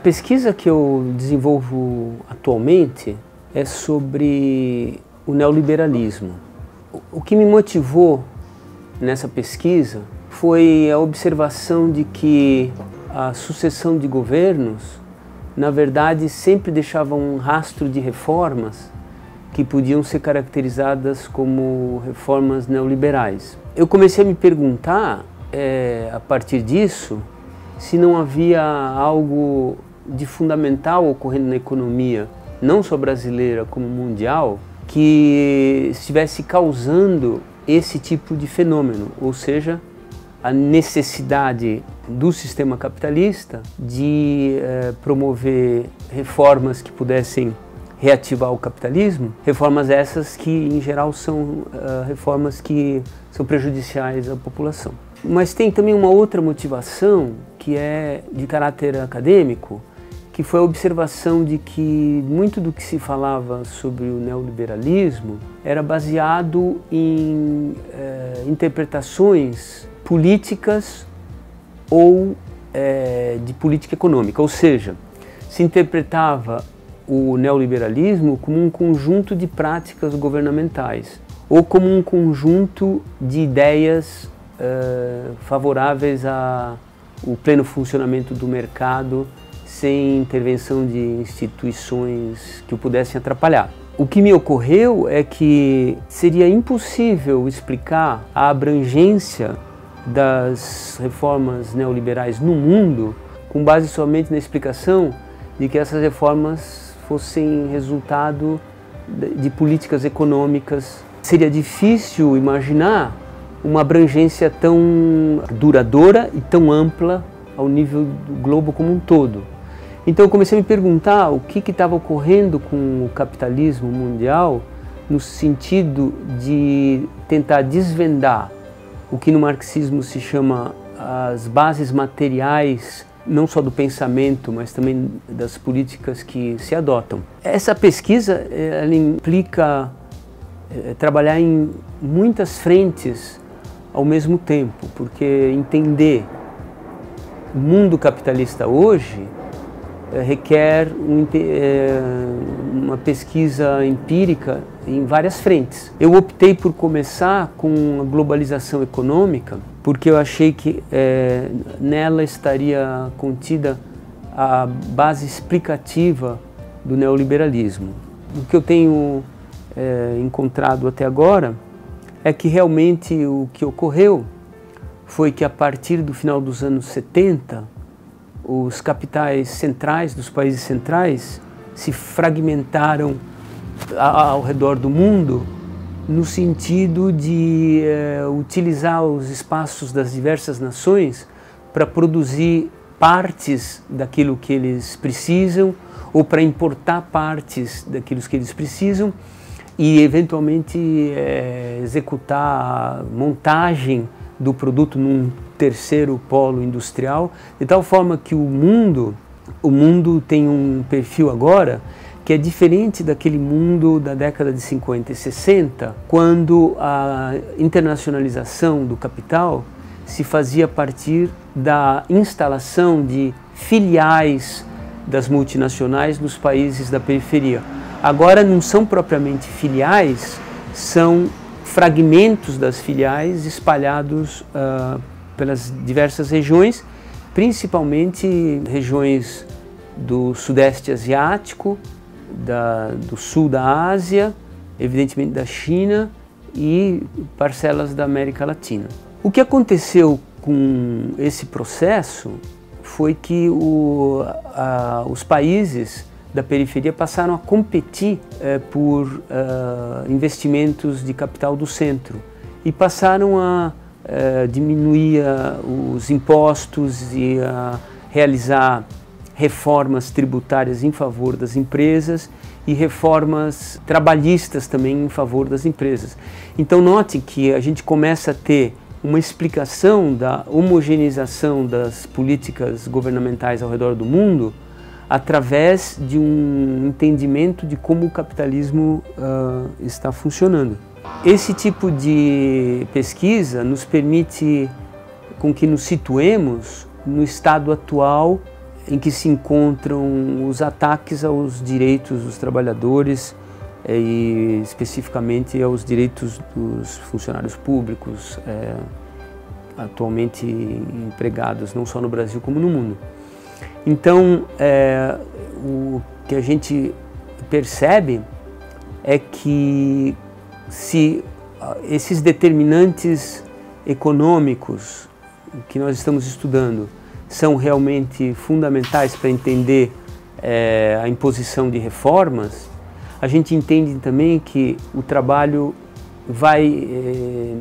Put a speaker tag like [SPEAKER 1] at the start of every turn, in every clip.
[SPEAKER 1] pesquisa que eu desenvolvo atualmente é sobre o neoliberalismo. O que me motivou nessa pesquisa foi a observação de que a sucessão de governos, na verdade, sempre deixava um rastro de reformas que podiam ser caracterizadas como reformas neoliberais. Eu comecei a me perguntar, a partir disso, se não havia algo de fundamental ocorrendo na economia, não só brasileira como mundial, que estivesse causando esse tipo de fenômeno, ou seja, a necessidade do sistema capitalista de promover reformas que pudessem reativar o capitalismo, reformas essas que em geral são reformas que são prejudiciais à população. Mas tem também uma outra motivação que é de caráter acadêmico, que foi a observação de que muito do que se falava sobre o neoliberalismo era baseado em interpretações políticas ou de política econômica, ou seja, se interpretava o neoliberalismo como um conjunto de práticas governamentais ou como um conjunto de ideias favoráveis ao pleno funcionamento do mercado sem intervenção de instituições que o pudessem atrapalhar. O que me ocorreu é que seria impossível explicar a abrangência das reformas neoliberais no mundo com base somente na explicação de que essas reformas fossem resultado de políticas econômicas. Seria difícil imaginar uma abrangência tão duradoura e tão ampla ao nível do globo como um todo. Então eu comecei a me perguntar o que estava ocorrendo com o capitalismo mundial no sentido de tentar desvendar o que no marxismo se chama as bases materiais, não só do pensamento, mas também das políticas que se adotam. Essa pesquisa ela implica trabalhar em muitas frentes ao mesmo tempo, porque entender o mundo capitalista hoje requer uma pesquisa empírica em várias frentes. Eu optei por começar com a globalização econômica, porque eu achei que nela estaria contida a base explicativa do neoliberalismo. O que eu tenho encontrado até agora é que realmente o que ocorreu foi que a partir do final dos anos 70, os capitais centrais dos países centrais se fragmentaram ao redor do mundo no sentido de utilizar os espaços das diversas nações para produzir partes daquilo que eles precisam ou para importar partes daquilo que eles precisam e eventualmente executar a montagem do produto num terceiro polo industrial, de tal forma que o mundo tem um perfil agora que é diferente daquele mundo da década de 50 e 60, quando a internacionalização do capital se fazia a partir da instalação de filiais das multinacionais nos países da periferia. Agora não são propriamente filiais, são fragmentos das filiais espalhados pelas diversas regiões, principalmente regiões do Sudeste Asiático, do Sul da Ásia, evidentemente da China e parcelas da América Latina. O que aconteceu com esse processo foi que os países da periferia passaram a competir por investimentos de capital do centro e passaram a diminuir os impostos e a realizar reformas tributárias em favor das empresas e reformas trabalhistas também em favor das empresas. Então note que a gente começa a ter uma explicação da homogeneização das políticas governamentais ao redor do mundo através de um entendimento de como o capitalismo está funcionando. Esse tipo de pesquisa nos permite com que nos situemos no estado atual em que se encontram os ataques aos direitos dos trabalhadores e especificamente aos direitos dos funcionários públicos atualmente empregados, não só no Brasil como no mundo. Então, o que a gente percebe é que se esses determinantes econômicos que nós estamos estudando são realmente fundamentais para entender a imposição de reformas, a gente entende também que o trabalho vai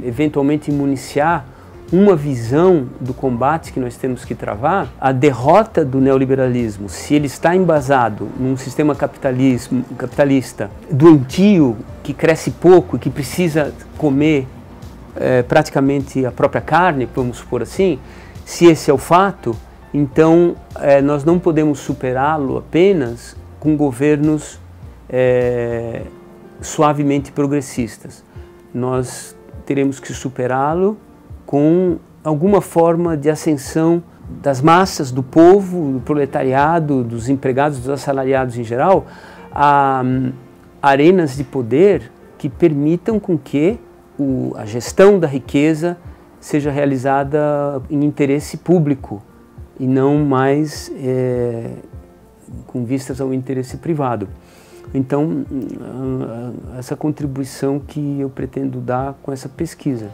[SPEAKER 1] eventualmente municiar uma visão do combate que nós temos que travar. A derrota do neoliberalismo, se ele está embasado num sistema capitalista doentio, que cresce pouco e que precisa comer praticamente a própria carne, vamos supor assim, se esse é o fato, então nós não podemos superá-lo apenas com governos suavemente progressistas. Nós teremos que superá-lo com alguma forma de ascensão das massas, do povo, do proletariado, dos empregados, dos assalariados em geral, a arenas de poder que permitam com que a gestão da riqueza seja realizada em interesse público e não mais com vistas ao interesse privado. Então, essa contribuição que eu pretendo dar com essa pesquisa.